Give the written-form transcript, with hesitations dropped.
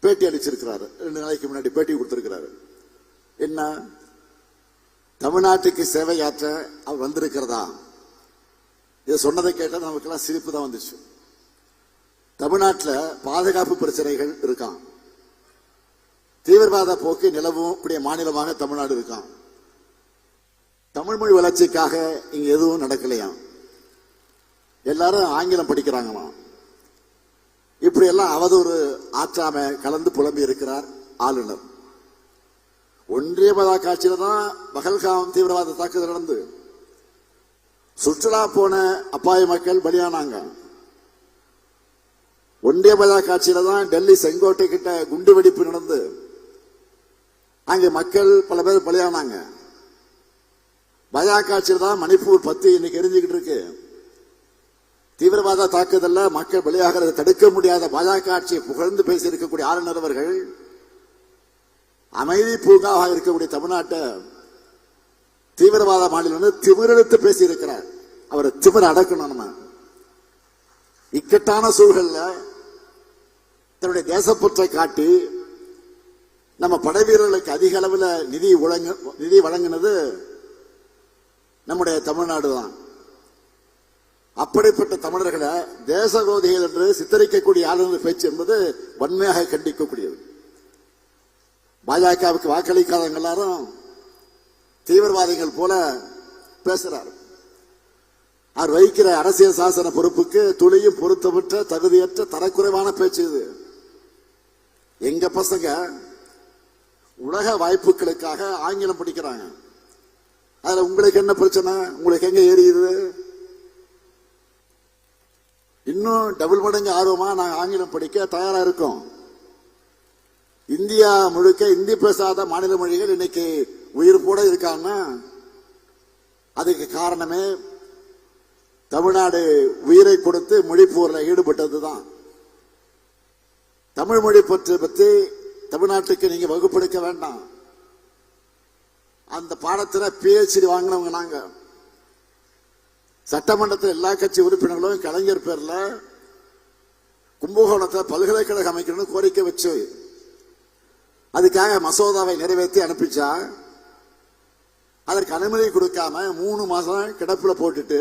பேட்டி அளிச்சிருக்கிறாரு. 2 நாளைக்கு முன்னாடி பேட்டி கொடுத்திருக்கிறாரு. என்ன, தமிழ்நாட்டுக்கு சேவையாற்ற அவர் வந்திருக்கிறதா? இதை சொன்னதை கேட்டால் நமக்கெல்லாம் சிரிப்பு தான் வந்துச்சு. தமிழ்நாட்டில் பாதுகாப்பு பிரச்சனைகள் இருக்கான், தீவிரவாத போக்கு நிலவும் கூடிய மாநிலமாக தமிழ்நாடு இருக்கான். தமிழ் மொழி வளர்ச்சிக்காக இங்க எதுவும் நடக்கலையாம். எல்லாரும் ஆங்கிலம் படிக்கிறாங்களாம். இப்படி எல்லாம் அவதூறு ஆற்றாம கலந்து புலம்பி இருக்கிறார் ஆளுநர். ஒன்றிய காட்சியில தான் பகல்காம் தீவிரவாத தாக்குதல் நடந்து சுற்றுலா போன அப்பாவி மக்கள் பலியானாங்க. ஒன்றிய காட்சியில தான் டெல்லி செங்கோட்டை கிட்ட குண்டு வெடிப்பு நடந்து அங்கே மக்கள் பல பேர் பலியானாங்க. காட்சியில தான் மணிப்பூர் 10 இன்னைக்கு எரிஞ்சுக்கிட்டு இருக்கு. தீவிரவாத தாக்குதல்ல மக்கள் பலியாகிறத தடுக்க முடியாத பாஜக ஆட்சியை புகழ்ந்து பேசி இருக்கக்கூடிய ஆளுநர் அவர்கள் அமைதி பூங்காவாக இருக்கக்கூடிய தமிழ்நாட்டை தீவிரவாத மாநிலம் திமிரெடுத்து பேசி இருக்கிறார். அவரை திமிர அடக்கணும். நம்ம இக்கட்டான சூழல்ல தன்னுடைய தேசப்பற்றை காட்டி நம்ம படை வீரர்களுக்கு அதிக அளவில் நிதி வழங்கினது நம்முடைய தமிழ்நாடு தான். அப்படிப்பட்ட தமிழர்களை தேச விரோதிகள் என்று சித்தரிக்கக்கூடிய ஆளுநர் பேச்சு என்பது வன்மையாக கண்டிக்கக்கூடியது. பாஜகவுக்கு வாக்களிக்காதவங்க எல்லாரும் தீவிரவாதிகள் போல பேசுறார். அவர் வகிக்கிற அரசியல் சாசன பொறுப்புக்கு துளியும் பொருத்தமற்ற தகுதியற்ற தரக்குறைவான பேச்சு இது. எங்க பசங்க உலக வாய்ப்புகளுக்காக ஆங்கிலம் படிக்கிறாங்க. அதுல உங்களுக்கு என்ன பிரச்சனை? உங்களுக்கு எங்க ஏறியுது? இன்னும் டபுள் மடங்கு ஆர்வமா நாங்க ஆங்கிலம் படிக்க தயாரா இருக்கோம். இந்தியா முழுக்க இந்தி பேசாத மாநில மொழிகள் இன்னைக்கு உயிர் போட இருக்காங்கன்னா அதுக்கு காரணமே தமிழ்நாடு உயிரை கொடுத்து மொழி போரில் ஈடுபட்டதுதான். தமிழ் மொழி பற்றி தமிழ்நாட்டுக்கு நீங்க வகுப்பெடுக்க வேண்டாம். அந்த பாடத்தில் PhD வாங்கினவங்க நாங்க. சட்டமன்றத்தில் எல்லா கட்சி உறுப்பினர்களும் கலைஞர் பேர்ல கும்பகோணத்தை பல்கலைக்கழகம் அமைக்கணும்னு கோரிக்கை வச்சு அதுக்காக மசோதாவை நிறைவேற்றி அனுப்பிச்சா அதற்கு அனுமதி கொடுக்காம 3 மாசம் கிடப்புல போட்டுட்டு